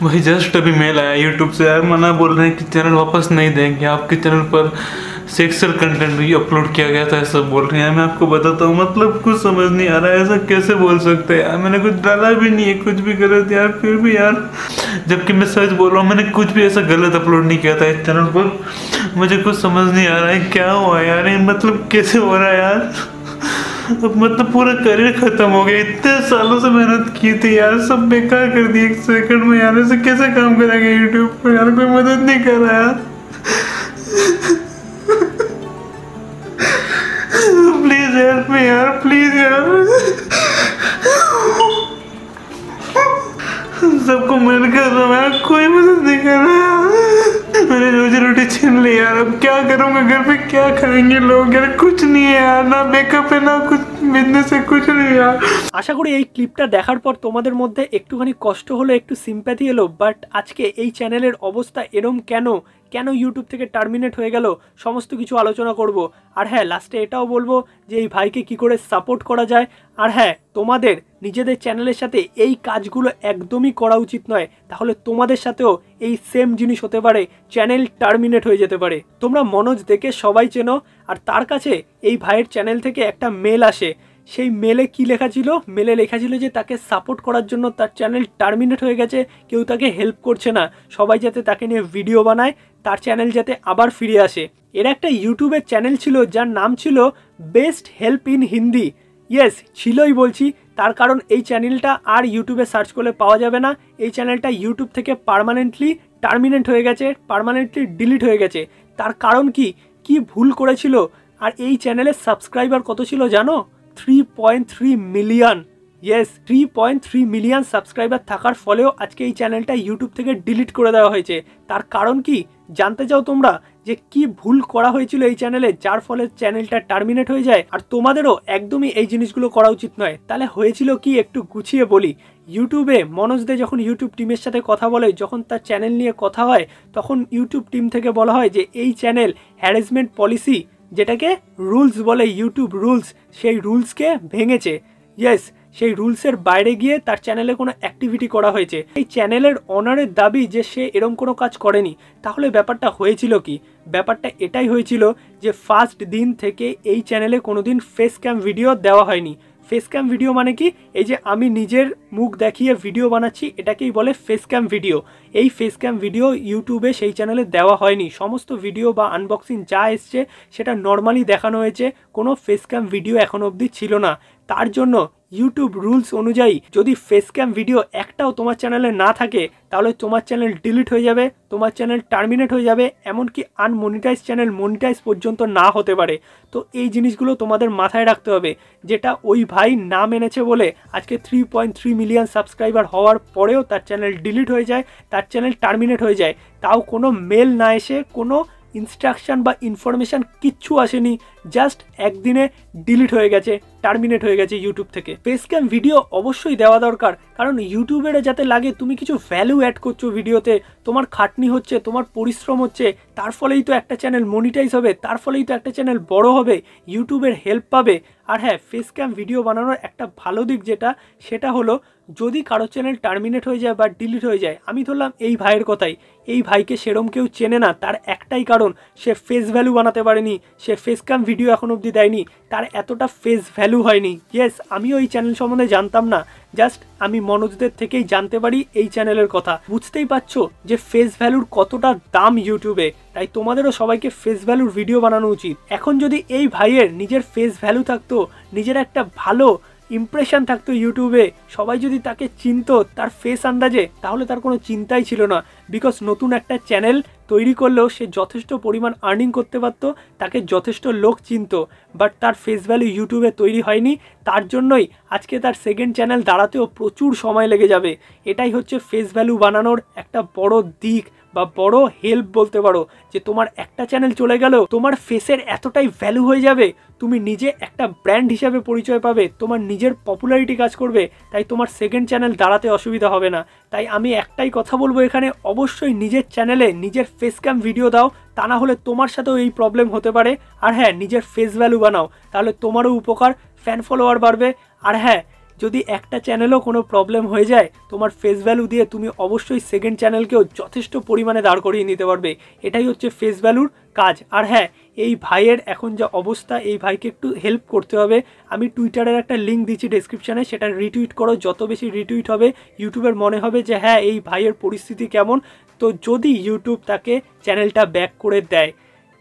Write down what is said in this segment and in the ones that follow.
भाई जस्ट अभी मेल आया यूट्यूब से यार, मना बोल रहे हैं कि चैनल वापस नहीं देंगे, आपके चैनल पर सेक्सुअल कंटेंट भी अपलोड किया गया था, ऐसा बोल रहे हैं। मैं आपको बताता हूँ, मतलब कुछ समझ नहीं आ रहा है, ऐसा कैसे बोल सकते हैं यार। मैंने कुछ डाला भी नहीं है, कुछ भी गलत यार, फिर भी यार, जबकि मैं सच बोल रहा हूँ, मैंने कुछ भी ऐसा गलत अपलोड नहीं किया था इस चैनल पर। मुझे कुछ समझ नहीं आ रहा है क्या हुआ यार, ये मतलब कैसे हो रहा है यार। अब मतलब पूरा करियर खत्म हो गया, इतने सालों से मेहनत की थी यार, सब बेकार कर दी एक सेकंड में यार। ऐसे कैसे काम करेंगे यूट्यूब पर यार, कोई मदद नहीं कर रहा यार। प्लीज हेल्प मी यार, प्लीज यार। सबको मदद कर रहा हूँ यार, कोई मदद नहीं कर रहा यार। मैंने रोजी रोटी छीन ली यार, अब क्या करूँगा, घर पे क्या खाएंगे लोग यार। कुछ नहीं है यार, ना मेकअप है ना कुछ बिजनेस है, कुछ नहीं यार। আশা করি এই ক্লিপটা দেখার পর তোমাদের মধ্যে একটুখানি কষ্ট হলো, একটু সিম্প্যাথি এলো। বাট আজকে এই চ্যানেলের অবস্থা এরম কেন, কেন ইউটিউব থেকে টার্মিনেট হয়ে গেল, সমস্ত কিছু আলোচনা করব। আর হ্যাঁ, লাস্টে এটাও বলবো যে এই ভাইকে কি করে সাপোর্ট করা যায়। আর হ্যাঁ, তোমাদের নিজেদের চ্যানেলের সাথে এই কাজগুলো একদমই করা উচিত নয়, তাহলে তোমাদের সাথেও এই সেম জিনিস হতে পারে, চ্যানেল টার্মিনেট হয়ে যেতে পারে। তোমরা মনোজ দেখে সবাই চেনো, আর তার কাছে এই ভাইয়ের চ্যানেল থেকে একটা মেল আসে। সেই মেলে কি লেখা ছিল, মেলে লেখা ছিল যে তাকে সাপোর্ট করার জন্য তার চ্যানেল টার্মিনেট হয়ে গেছে, কেউ তাকে হেল্প করছে না, সবাই যাতে তাকে নিয়ে ভিডিও বানায়, তার চ্যানেল যাতে আবার ফিরে আসে। এর একটা ইউটিউবের চ্যানেল ছিল যার নাম ছিল best help in Hindi. Yes, ছিলই বলছি, তার কারণ এই চ্যানেলটা আর ইউটিউবে সার্চ করলে পাওয়া যাবে না। এই চ্যানেলটা ইউটিউব থেকে পার্মানেন্টলি টার্মিনেট হয়ে গেছে, পার্মানেন্টলি ডিলিট হয়ে গেছে। তার কারণ কি, কি ভুল করেছিল? আর এই চ্যানেলের সাবস্ক্রাইবার কত ছিল জানো? 3.3 মিলিয়ন। ইয়েস, 3.3 মিলিয়ন সাবস্ক্রাইবার থাকার ফলেও আজকে এই চ্যানেলটা ইউটিউব থেকে ডিলিট করে দেওয়া হয়েছে। তার কারণ কি জানতে চাও তোমরা, যে কি ভুল করা হয়েছিল এই চ্যানেলে, যার ফলে চ্যানেলটা টার্মিনেট হয়ে যায়? আর তোমাদেরও একদমই এই জিনিসগুলো করা উচিত নয়। তাহলে হয়েছিল কি, একটু গুছিয়ে বলি। ইউটিউবে মনোজ দে যখন ইউটিউব টিমের সাথে কথা বলে, যখন তার চ্যানেল নিয়ে কথা হয়, তখন ইউটিউব টিম থেকে বলা হয় যে এই চ্যানেল হ্যারাসমেন্ট পলিসি, যেটাকে রুলস বলে, ইউটিউব রুলস, সেই রুলসকে ভেঙেছে। ইয়েস, সেই রুলসের বাইরে গিয়ে তার চ্যানেলে কোনো অ্যাক্টিভিটি করা হয়েছে। এই চ্যানেলের অনারের দাবি যে সে এরম কোনো কাজ করেনি। তাহলে ব্যাপারটা হয়েছিল কি? ব্যাপারটা এটাই হয়েছিল যে ফার্স্ট দিন থেকে এই চ্যানেলে কোনোদিন ফেস ক্যাম ভিডিও দেওয়া হয়নি। ফেস ক্যাম ভিডিও মানে কি, এই যে আমি নিজের মুখ দেখিয়ে ভিডিও বানাচ্ছি, এটাকেই বলে ফেস ক্যাম ভিডিও। এই ফেস ক্যাম ভিডিও ইউটিউবে সেই চ্যানেলে দেওয়া হয়নি। সমস্ত ভিডিও বা আনবক্সিং যা এসছে সেটা নর্মালি দেখানো হয়েছে, কোনো ফেস ক্যাম ভিডিও এখনো অবধি ছিল না। তার জন্য ইউটিউব রুলস অনুযায়ী যদি ফেস ক্যাম ভিডিও একটাও তোমার চ্যানেলে না থাকে, তাহলে তোমার চ্যানেল ডিলিট হয়ে যাবে, তোমার চ্যানেল টার্মিনেট হয়ে যাবে, এমনকি আনমনিটাইজ চ্যানেল মনিটাইজ পর্যন্ত না হতে পারে। তো এই জিনিসগুলো তোমাদের মাথায় রাখতে হবে, যেটা ওই ভাই না মেনেছে বলে আজকে 3.3 মিলিয়ন সাবস্ক্রাইবার হওয়ার পরেও তার চ্যানেল ডিলিট হয়ে যায়, তার চ্যানেল টার্মিনেট হয়ে যায়। তাও কোনো মেল না এসে, কোনো ইনস্ট্রাকশন বা ইনফরমেশান কিচ্ছু আসেনি, জাস্ট একদিনে ডিলিট হয়ে গেছে, টার্মিনেট হয়ে গেছে ইউটিউব থেকে। ফেস ক্যাম ভিডিও অবশ্যই দেওয়া দরকার, কারণ ইউটিউবের যাতে লাগে তুমি কিছু ভ্যালু অ্যাড করছো ভিডিওতে, তোমার খাটনি হচ্ছে, তোমার পরিশ্রম হচ্ছে, তার ফলেই তো একটা চ্যানেল মনিটাইজ হবে, তার ফলেই তো একটা চ্যানেল বড় হবে, ইউটিউবের হেল্প পাবে। আর হ্যাঁ, ফেস ক্যাম ভিডিও বানানোর একটা ভালো দিক যেটা, সেটা হলো যদি কারো চ্যানেল টার্মিনেট হয়ে যায় বা ডিলিট হয়ে যায়, আমি ধরলাম এই ভাইয়ের কথাই, এই ভাইকে সেরম কেউ চেনে না, তার একটাই কারণ, সে ফেস ভ্যালু বানাতে পারেনি, সে ফেস ক্যাম ভিডিও এখন অবধি দেয়নি, তার এতটা ফেস ভ্যালু হয়নি। ইয়েস, আমিও এই চ্যানেল সম্বন্ধে জানতাম না, জাস্ট আমি মনোজদের থেকেই জানতে পারি এই চ্যানেলের কথা। বুঝতেই পারছো যে ফেস ভ্যালুর কতটা দাম ইউটিউবে, তাই তোমাদেরও সবাইকে ফেস ভ্যালুর ভিডিও বানানো উচিত। এখন যদি এই ভাইয়ের নিজের ফেস ভ্যালু থাকতো, নিজের একটা ভালো ইমপ্রেশন থাকতো ইউটিউবে, সবাই যদি তাকে চিনতো তার ফেস আন্দাজে, তাহলে তার কোনো চিন্তাই ছিল না। বিকজ নতুন একটা চ্যানেল তৈরি করলেও সে যথেষ্ট পরিমাণ আর্নিং করতে পারতো, তাকে যথেষ্ট লোক চিনতো, বাট তার ফেস ভ্যালু ইউটিউবে তৈরি হয়নি। তার জন্যই আজকে তার সেকেন্ড চ্যানেল দাঁড়াতেও প্রচুর সময় লেগে যাবে। এটাই হচ্ছে ফেস ভ্যালু বানানোর একটা বড় দিক বা বড় হেল্প বলতে পারো, যে তোমার একটা চ্যানেল চলে গেল, তোমার ফেসের এতটাই ভ্যালু হয়ে যাবে, তুমি নিজে একটা ব্র্যান্ড হিসাবে পরিচয় পাবে, তোমার নিজের পপুলারিটি কাজ করবে, তাই তোমার সেকেন্ড চ্যানেল দাঁড়াতে অসুবিধা হবে না। তাই আমি একটাই কথা বলবো এখানে, অবশ্যই নিজের চ্যানেলে নিজের ফেস ক্যাম ভিডিও দাও, তা না হলে তোমার সাথেও এই প্রবলেম হতে পারে। আর হ্যাঁ, নিজের ফেস ভ্যালু বানাও, তাহলে তোমারও উপকার, ফ্যান ফলোয়ার বাড়বে। আর হ্যাঁ, যদি একটা চ্যানেলও কোনো প্রবলেম হয়ে যায়, তোমার ফেস ভ্যালু দিয়ে তুমি অবশ্যই সেকেন্ড চ্যানেলকেও যথেষ্ট পরিমাণে দাঁড় করিয়ে নিতে পারবে। এটাই হচ্ছে ফেস ভ্যালুর কাজ। আর হ্যাঁ, এই ভাইয়ের এখন যা অবস্থা, এই ভাইকে একটু হেল্প করতে হবে। আমি টুইটারের একটা লিঙ্ক দিচ্ছি ডেসক্রিপশানে, সেটা রিটুইট করো। যত বেশি রিটুইট হবে ইউটিউবের মনে হবে যে হ্যাঁ, এই ভাইয়ের পরিস্থিতি কেমন। তো যদি ইউটিউব তাকে চ্যানেলটা ব্যাক করে দেয়,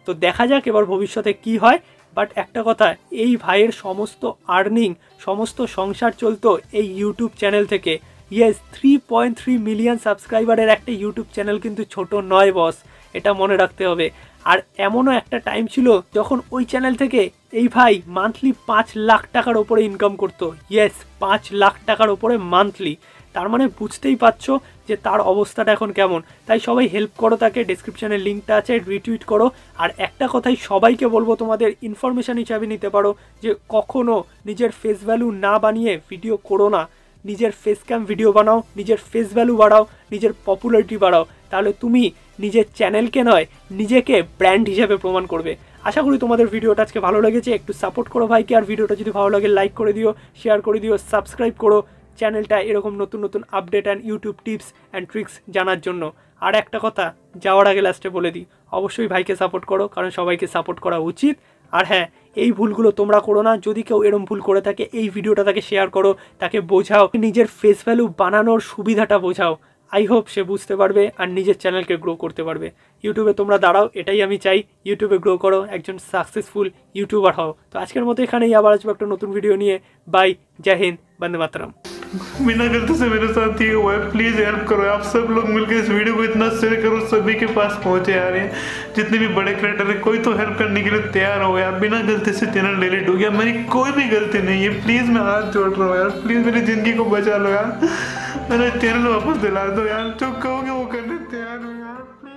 তো দেখা যাক এবার ভবিষ্যতে কি হয়। বাট একটা কথা, এই ভাইয়ের সমস্ত আর্নিং, সমস্ত সংসার চলতো এই ইউটিউব চ্যানেল থেকে। ইয়েস, 3.3 মিলিয়ন সাবস্ক্রাইবারের একটা ইউটিউব চ্যানেল কিন্তু ছোট নয় বস, এটা মনে রাখতে হবে। আর এমনও একটা টাইম ছিল যখন ওই চ্যানেল থেকে এই ভাই মান্থলি 5 লাখ টাকার ওপরে ইনকাম করতো। ইয়েস, 5 লাখ টাকার ওপরে মান্থলি। তার মানে বুঝতেই পারছো যে তার অবস্থাটা এখন কেমন। তাই সবাই হেল্প করো তাকে, ডেসক্রিপশানে লিঙ্কটা আছে, রিটুইট করো। আর একটা কথাই সবাইকে বলবো, তোমাদের ইনফরমেশান হিসাবে নিতে পারো যে কখনো নিজের ফেস ভ্যালু না বানিয়ে ভিডিও করো না। নিজের ফেস ক্যাম ভিডিও বানাও, নিজের ফেস ভ্যালু বাড়াও, নিজের পপুলারিটি বাড়াও। তাহলে তুমি নিজের চ্যানেলকে নয়, নিজেকে ব্র্যান্ড হিসেবে প্রমাণ করবে। আশা করি তোমাদের ভিডিওটা আজকে ভালো লেগেছে। একটু সাপোর্ট করো ভাইকে। আর ভিডিওটা যদি ভালো লাগে লাইক করে দিও, শেয়ার করে দিও, সাবস্ক্রাইব করো চ্যানেলটা এরকম নতুন নতুন update and YouTube tips and tricks জানার জন্য। আর একটা কথা যাওয়ার আগে লাস্টে বলে দিই, অবশ্যই ভাইকে সাপোর্ট করো, কারণ সবাইকে সাপোর্ট করা উচিত। আর হ্যাঁ, এই ভুলগুলো তোমরা করো না। যদি কেউ এরম ভুল করে থাকে, এই ভিডিওটা তাকে শেয়ার করো, তাকে বোঝাও, নিজের ফেস ভ্যালু বানানোর সুবিধাটা বোঝাও। আই হোপ সে বুঝতে পারবে আর নিজের চ্যানেলকে গ্রো করতে পারবে। ইউটিউবে তোমরা দাঁড়াও, এটাই আমি চাই। ইউটিউবে গ্রো করো, একজন সাকসেসফুল ইউটিউবার হও। তো আজকের মতো এখানেই, আবার আসবো একটা নতুন ভিডিও নিয়ে। বাই, জয় হিন্দ, বন্দে মাতরম। बिना गलती से मेरे साथ ये हुआ है, प्लीज हेल्प करो। आप सब लोग मिलकर इस वीडियो को इतना शेयर करो, सभी के पास पहुंचे यार। ये जितने भी बड़े क्रिएटर है, कोई तो हेल्प करने के लिए तैयार हो यार। बिना गलती से चैनल डिलीट हो गया, मेरी कोई भी गलती नहीं है। प्लीज मैं हाथ जोड़ रहा हूँ यार, प्लीज मेरी जिंदगी को बचा लो यार, मेरा चैनल वापस दिला दो यार। जो कहोगे वो करने तैयार हो यार, प्लीज।